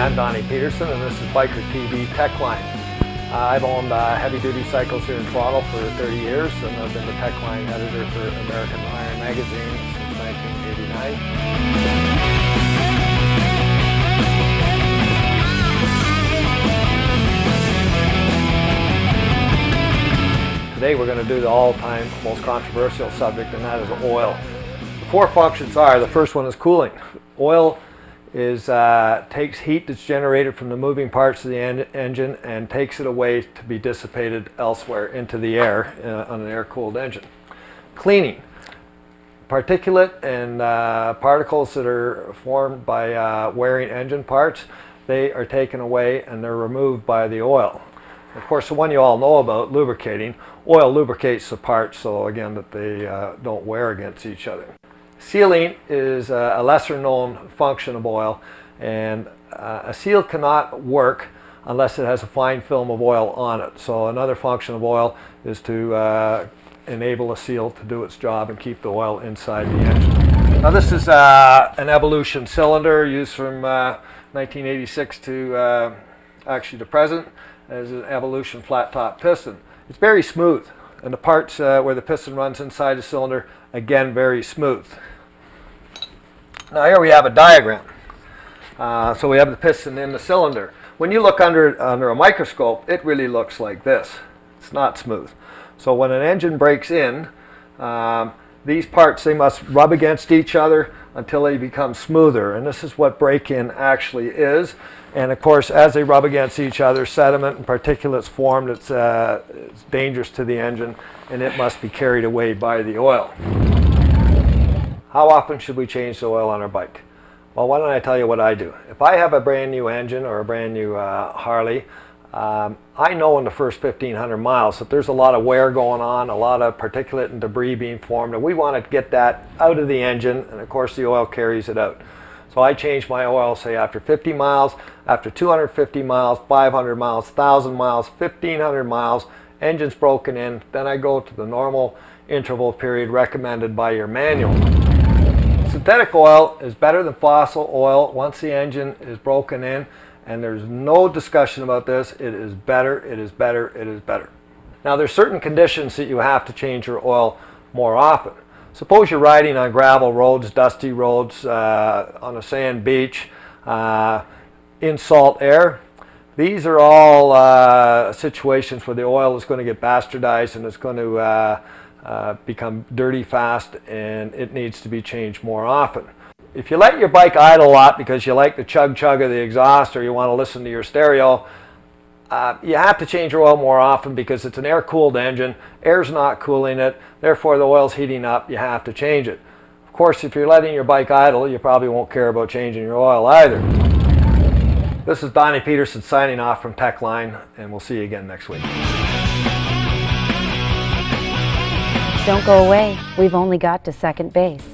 I'm Donny Petersen, and this is Biker TV Techline. I've owned heavy-duty cycles here in Toronto for 30 years, and I've been the Techline editor for American Iron magazine since 1989. Today we're going to do the all-time most controversial subject, and that is oil. The four functions are, the first one is cooling. Oil takes heat that's generated from the moving parts of the engine and takes it away to be dissipated elsewhere into the air on an air-cooled engine. Cleaning. Particulate and particles that are formed by wearing engine parts, they are taken away and they're removed by the oil. Of course, the one you all know about, lubricating. Oil lubricates the parts so again that they don't wear against each other. Sealing is a lesser known function of oil, and a seal cannot work unless it has a fine film of oil on it. So another function of oil is to enable a seal to do its job and keep the oil inside the engine. Now this is an Evolution cylinder used from 1986 to actually the present as an Evolution flat top piston. It's very smooth, and the parts where the piston runs inside the cylinder, again, very smooth. Now here we have a diagram. So we have the piston in the cylinder. When you look under a microscope, it really looks like this. It's not smooth. So when an engine breaks in, these parts, they must rub against each other until they become smoother. And this is what break-in actually is. And of course, as they rub against each other, sediment and particulates form that's it's dangerous to the engine, and it must be carried away by the oil. How often should we change the oil on our bike? Well, why don't I tell you what I do. If I have a brand new engine or a brand new Harley, I know in the first 1,500 miles that there's a lot of wear going on, a lot of particulate and debris being formed, and we want to get that out of the engine, and of course the oil carries it out. So I change my oil, say after 50 miles, after 250 miles, 500 miles, 1,000 miles, 1,500 miles, engine's broken in, then I go to the normal interval period recommended by your manual. Synthetic oil is better than fossil oil once the engine is broken in, and there's no discussion about this. It is better, it is better, it is better. Now there's certain conditions that you have to change your oil more often. Suppose you're riding on gravel roads, dusty roads, on a sand beach, in salt air. These are all situations where the oil is going to get bastardized and it's going to become dirty fast, and it needs to be changed more often. If you let your bike idle a lot because you like the chug-chug of the exhaust or you want to listen to your stereo, you have to change your oil more often because it's an air-cooled engine. Air's not cooling it, therefore the oil's heating up, you have to change it. Of course, if you're letting your bike idle, you probably won't care about changing your oil either. This is Donny Petersen signing off from Techline, and we'll see you again next week. Don't go away. We've only got to second base.